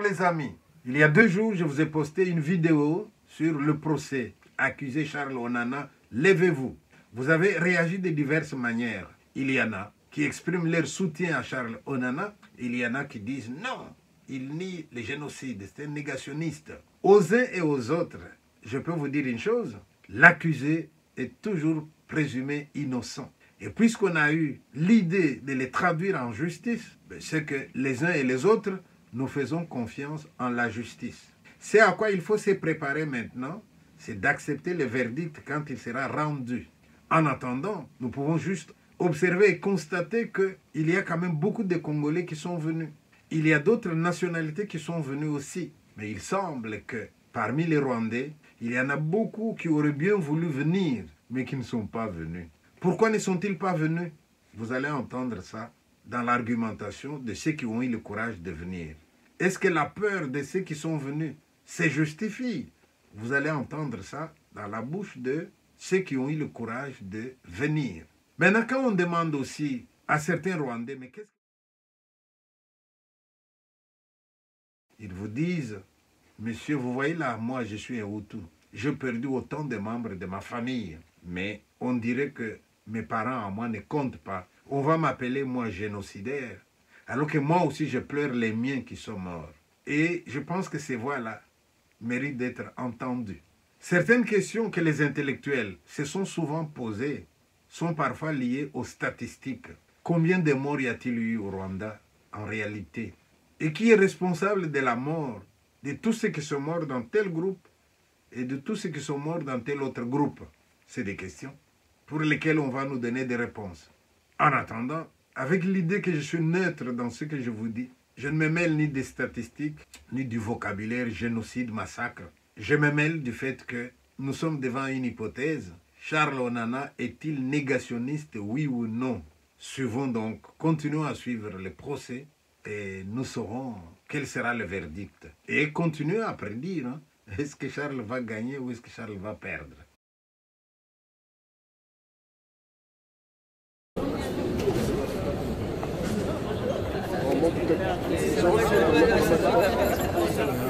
les amis, il y a 2 jours, je vous ai posté une vidéo sur le procès. Accusé Charles Onana, levez-vous. Vous avez réagi de diverses manières. Il y en a qui expriment leur soutien à Charles Onana. Il y en a qui disent non, il nie le génocide, c'est un négationniste. Aux uns et aux autres, je peux vous dire une chose, l'accusé est toujours présumé innocent. Et puisqu'on a eu l'idée de les traduire en justice, c'est que les uns et les autres, nous faisons confiance en la justice. C'est à quoi il faut se préparer maintenant, c'est d'accepter le verdict quand il sera rendu. En attendant, nous pouvons juste observer et constater qu'il y a quand même beaucoup de Congolais qui sont venus. Il y a d'autres nationalités qui sont venues aussi. Mais il semble que parmi les Rwandais, il y en a beaucoup qui auraient bien voulu venir, mais qui ne sont pas venus. Pourquoi ne sont-ils pas venus? Vous allez entendre ça dans l'argumentation de ceux qui ont eu le courage de venir. Est-ce que la peur de ceux qui sont venus se justifie? Vous allez entendre ça dans la bouche de ceux qui ont eu le courage de venir. Maintenant, quand on demande aussi à certains Rwandais, mais qu'est-ce qu'ils vous disent, monsieur, vous voyez là, moi je suis un Hutu. J'ai perdu autant de membres de ma famille, mais on dirait que mes parents à moi ne comptent pas. On va m'appeler moi génocidaire, alors que moi aussi je pleure les miens qui sont morts. Et je pense que ces voix-là méritent d'être entendues. Certaines questions que les intellectuels se sont souvent posées sont parfois liées aux statistiques. Combien de morts y a-t-il eu au Rwanda en réalité? Et qui est responsable de la mort de tous ceux qui sont morts dans tel groupe et de tous ceux qui sont morts dans tel autre groupe? C'est des questions pour lesquelles on va nous donner des réponses. En attendant, avec l'idée que je suis neutre dans ce que je vous dis, je ne me mêle ni des statistiques, ni du vocabulaire génocide, massacre. Je me mêle du fait que nous sommes devant une hypothèse. Charles Onana est-il négationniste, oui ou non? Suivons donc, continuons à suivre le procès et nous saurons quel sera le verdict. Et continuons à prédire, hein, est-ce que Charles va gagner ou est-ce que Charles va perdre?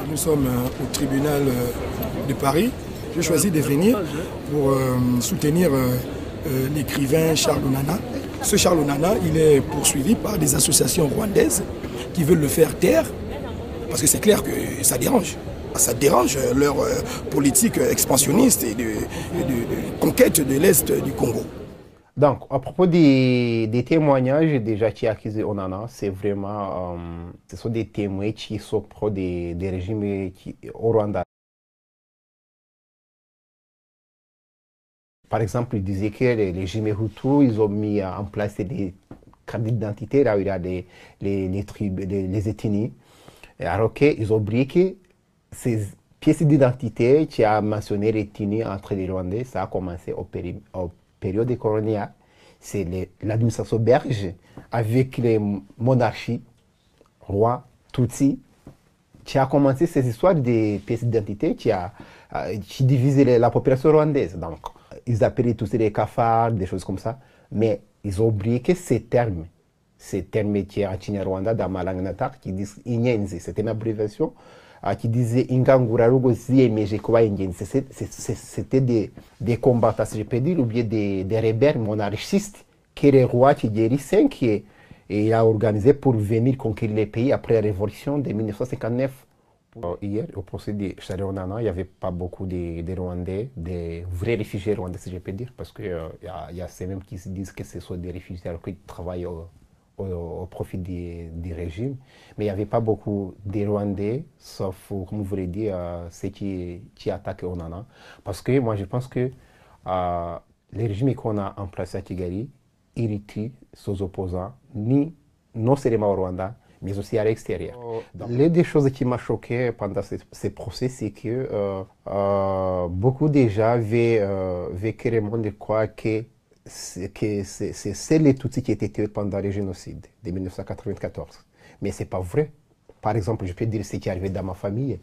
Nous sommes au tribunal de Paris. J'ai choisi de venir pour soutenir l'écrivain Charles Onana. Ce Charles Onana, il est poursuivi par des associations rwandaises qui veulent le faire taire, parce que c'est clair que ça dérange. Ça dérange leur politique expansionniste et de conquête de l'Est du Congo. Donc, à propos des témoignages déjà qui accusent Onana, c'est vraiment, ce sont des témoins qui sont pro des régimes au Rwanda. Par exemple, il disait que les régimes Hutus, ils ont mis en place des cartes d'identité, là où il y a les ethnies, alors qu'ils ont oublié que ces pièces d'identité qui a mentionné l'ethnie entre les Rwandais, ça a commencé au période coloniale. C'est l'administration belge avec les monarchies, rois, Tutsi, qui a commencé ces histoires de pièces d'identité qui divisaient la population rwandaise. Donc, ils appelaient tous les cafards, des choses comme ça. Mais ils ont oublié que ces termes qui est en Kinyarwanda, dans ma langue natale, qui disent Inyenzi, c'était une abréviation, qui disait Ingangurarugo Ziemeje Kuba Inyenzi. C'était des combattants, si je peux dire, ou bien des rebelles monarchistes que le roi Kigeli V a organisé pour venir conquérir les pays après la révolution de 1959. Hier, au procès de Charles Onana, il n'y avait pas beaucoup de Rwandais, des vrais réfugiés rwandais, si je peux dire, parce qu'il y a ceux même qui se disent que ce sont des réfugiés alors qu'ils travaillent au profit du régime. Mais il n'y avait pas beaucoup de Rwandais, sauf, comme vous voulez dire, ceux qui attaquent Onana. Parce que moi, je pense que le régime qu'on a en place à Kigali irrite ses opposants, non seulement au Rwanda, mais aussi à l'extérieur. Les deux choses qui m'ont choqué pendant ces procès, c'est que beaucoup déjà avaient carrément de croire que c'est les Tutsis qui étaient tués pendant le génocide de 1994. Mais ce n'est pas vrai. Par exemple, je peux dire ce qui est arrivé dans ma famille.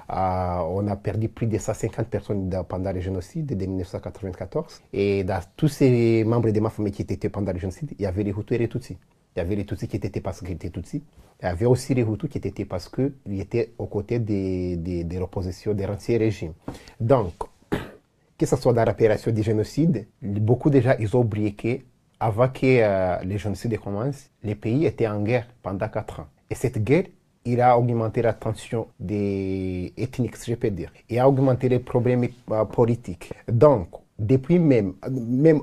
On a perdu plus de 150 personnes pendant le génocide de 1994. Et dans tous ces membres de ma famille qui étaient tués pendant le génocide, il y avait les Hutus et les Tutsis. Il y avait les Tutsis qui étaient parce qu'ils étaient Tutsis. Il y avait aussi les Hutus qui étaient parce qu'ils étaient aux côtés de l'opposition des anciens régimes. Donc, que ce soit dans l'opération du génocide, beaucoup déjà, ils ont oublié qu'avant que les génocides commencent, les pays étaient en guerre pendant 4 ans. Et cette guerre, il a augmenté la tension des ethniques, si je peux dire. Il a augmenté les problèmes politiques. Donc, depuis même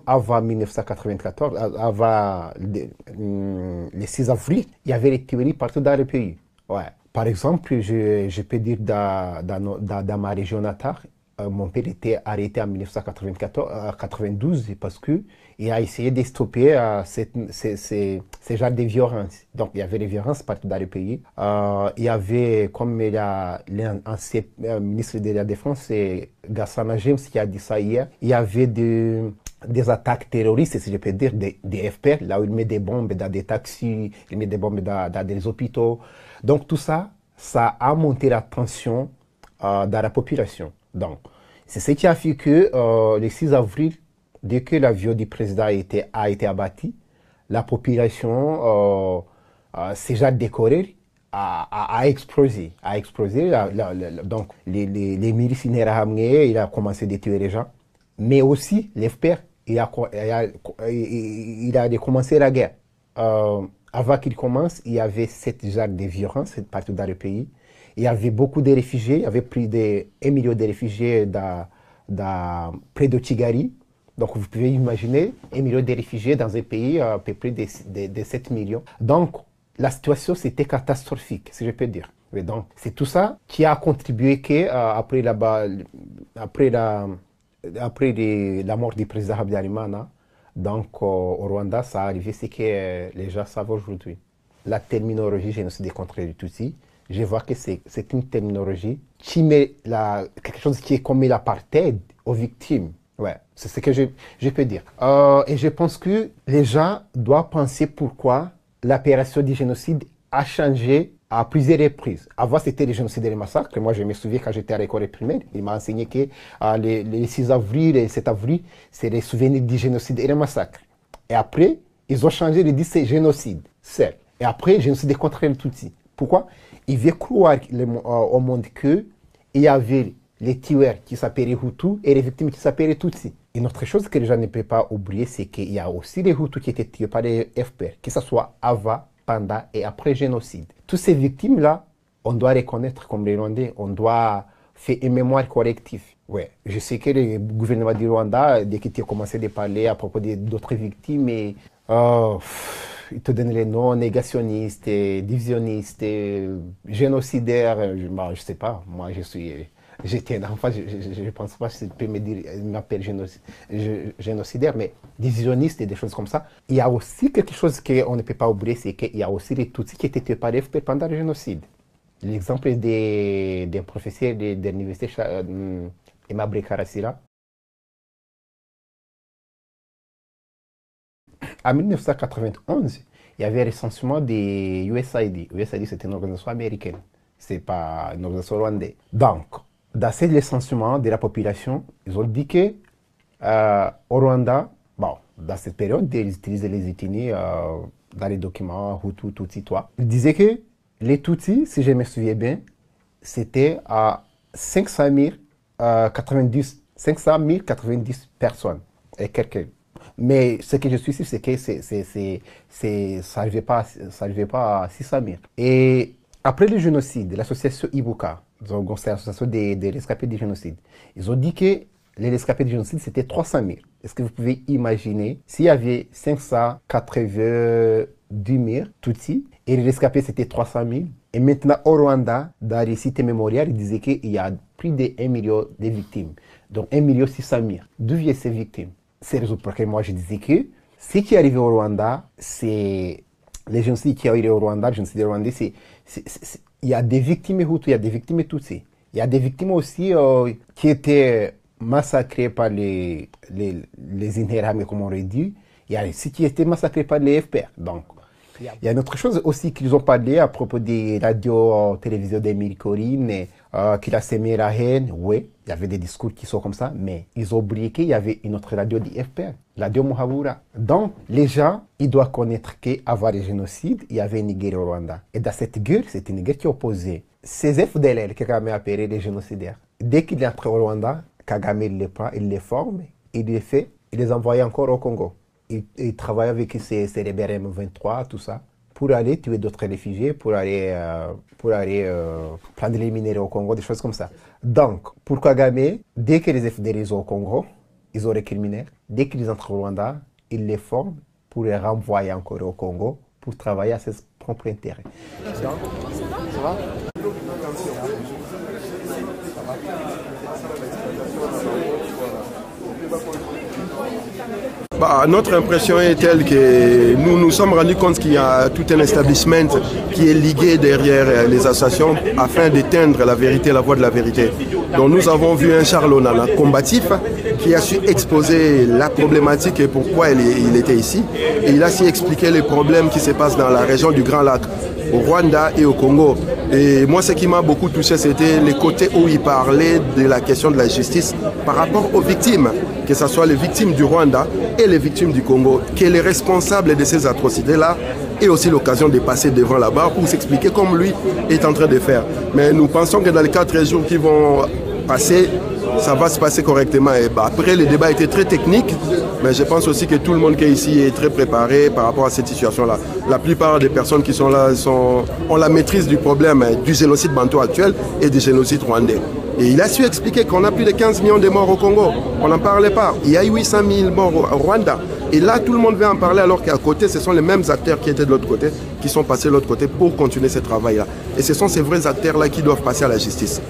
avant 1994, avant le 6 avril, il y avait les tueries partout dans le pays. Ouais. Par exemple, je peux dire dans ma région natale, mon père était arrêté en 1992 parce qu'il a essayé de stopper ces genres de violences. Donc, il y avait des violences partout dans le pays. Il y avait, comme l'ancien ministre de la Défense, Gassama James, qui a dit ça hier, il y avait des attaques terroristes, si je peux dire, des FPR, là où il met des bombes dans des taxis, il met des bombes dans des hôpitaux. Donc, tout ça, ça a monté la tension dans la population. Donc, c'est ce qui a fait que le 6 avril, dès que l'avion du président a été abattu, la population, ces gens décorés, a explosé. Donc, les milices ramenées, il a commencé à tuer les gens. Mais aussi, l'FPR, il a commencé la guerre. Avant qu'il commence, il y avait cette genre de violence partout dans le pays. Il y avait beaucoup de réfugiés, il y avait plus de 1 million de réfugiés près de Tigari. Donc vous pouvez imaginer 1 million de réfugiés dans un pays à peu près de 7 millions. Donc la situation c'était catastrophique, si je peux dire. Et donc c'est tout ça qui a contribué qu'après la mort du président Habyarimana, donc au Rwanda, ça a arrivé, c'est que les gens savent aujourd'hui. La terminologie génocide contre les Tutsis, je vois que c'est une terminologie qui met quelque chose qui est comme l'apartheid aux victimes. Ouais, c'est ce que je peux dire. Et je pense que les gens doivent penser pourquoi l'opération du génocide a changé à plusieurs reprises. Avant, c'était le génocide et les massacres. Moi, je me souviens quand j'étais à l'école primaire, il m'a enseigné que les 6 avril et 7 avril, c'est les souvenirs du génocide et les massacres. Et après, ils ont changé, ils disent c'est génocide, certes. Et après, génocide contre les Tutsis. Pourquoi? Ils veulent croire au monde qu'il y avait les tueurs qui s'appelaient Hutus et les victimes qui s'appelaient Tutsis. Une autre chose que les gens ne peuvent pas oublier, c'est qu'il y a aussi les Hutus qui étaient tués par les FPR, que ce soit avant, pendant et après le génocide. Toutes ces victimes-là, on doit reconnaître comme les Rwandais, on doit faire une mémoire collective. Ouais, je sais que le gouvernement du Rwanda, dès qu'il a commencé à parler à propos d'autres victimes, il te donne les noms négationnistes, divisionnistes, génocidaires. Je ne sais pas, moi j'étais un enfant, je ne pense pas que je peux me dire, il m'appelle génocidaire, mais divisionniste et des choses comme ça. Il y a aussi quelque chose qu'on ne peut pas oublier, c'est qu'il y a aussi les Tutsis qui étaient tués par les FPR pendant le génocide. L'exemple d'un professeur de l'université Aimable Karasira. En 1991, il y avait un recensement des USAID. USAID, c'était une organisation américaine. Ce n'est pas une organisation rwandaise. Donc, dans ce recensement de la population, ils ont dit que au Rwanda, bon, dans cette période, ils utilisaient les ethnies dans les documents Hutu, Tutsi, toi. Ils disaient que les Tutsis, si je me souviens bien, c'était à 500 090 personnes et quelques. Mais ce que je suis sûr, c'est que ça n'arrivait pas à 600 000. Et après le génocide, l'association Ibuka, donc c'est l'association des rescapés du génocide, ils ont dit que les rescapés du génocide, c'était 300 000. Est-ce que vous pouvez imaginer s'il y avait 590 000 Tutsis et les rescapés, c'était 300 000? Et maintenant, au Rwanda, dans les sites mémoriaux, ils disaient qu'il y a plus de 1 million de victimes. Donc 1 600 000. D'où viennent ces victimes? C'est la raison pour laquelle moi je disais que ce qui est arrivé au Rwanda, c'est les génocides qui sont arrivés au Rwanda, le génocide rwandais, il y a des victimes Hutus, il y a des victimes Tutsis. Il y a des victimes aussi qui étaient massacrées par les Interahamwe, comme on aurait dit. Il y a ceux qui étaient massacrés par les FPR. Donc, il y a une autre chose aussi qu'ils ont parlé à propos des radios-télévisions d'Émile Corinne, qu'il a sémé la haine. Oui, il y avait des discours qui sont comme ça, mais ils ont oublié qu'il y avait une autre radio du FPR. La Dio Muhabura. Donc, les gens, ils doivent connaître qu'avant le génocide, il y avait une guerre au Rwanda. Et dans cette guerre, c'était une guerre qui opposait ces FDLR que Kagame a appelé les génocidaires. Dès qu'il est entré au Rwanda, Kagame il les prend, il les forme, il les fait, il les envoie encore au Congo. Il travaille avec ces rebelles M23, tout ça, pour aller tuer d'autres réfugiés, pour aller prendre les minéraux au Congo, des choses comme ça. Donc, pour Kagame, dès que les FDLR sont au Congo, ils ont les criminels. Dès qu'ils entrent au Rwanda, ils les forment pour les renvoyer encore au Congo pour travailler à ses propres intérêts. Donc, ça va? Notre impression est telle que nous nous sommes rendus compte qu'il y a tout un establishment qui est ligué derrière les associations afin d'éteindre la vérité, la voie de la vérité. Donc nous avons vu un Charles Onana combatif qui a su exposer la problématique et pourquoi il était ici. Et il a su expliquer les problèmes qui se passent dans la région du Grand Lac, au Rwanda et au Congo. Et moi, ce qui m'a beaucoup touché, c'était les côtés où il parlait de la question de la justice par rapport aux victimes, que ce soit les victimes du Rwanda et les victimes du Congo, que les responsables de ces atrocités-là aient aussi l'occasion de passer devant la barre pour s'expliquer comme lui est en train de faire. Mais nous pensons que dans les 4 jours qui vont passer, ça va se passer correctement. Et après, le débat était très technique, mais je pense aussi que tout le monde qui est ici est très préparé par rapport à cette situation-là. La plupart des personnes qui sont là ont la maîtrise du problème du génocide bantou actuel et du génocide rwandais. Et il a su expliquer qu'on a plus de 15 millions de morts au Congo. On n'en parlait pas. Il y a eu 800 000 morts au Rwanda. Et là, tout le monde veut en parler alors qu'à côté, ce sont les mêmes acteurs qui étaient de l'autre côté, qui sont passés de l'autre côté pour continuer ce travail-là. Et ce sont ces vrais acteurs-là qui doivent passer à la justice.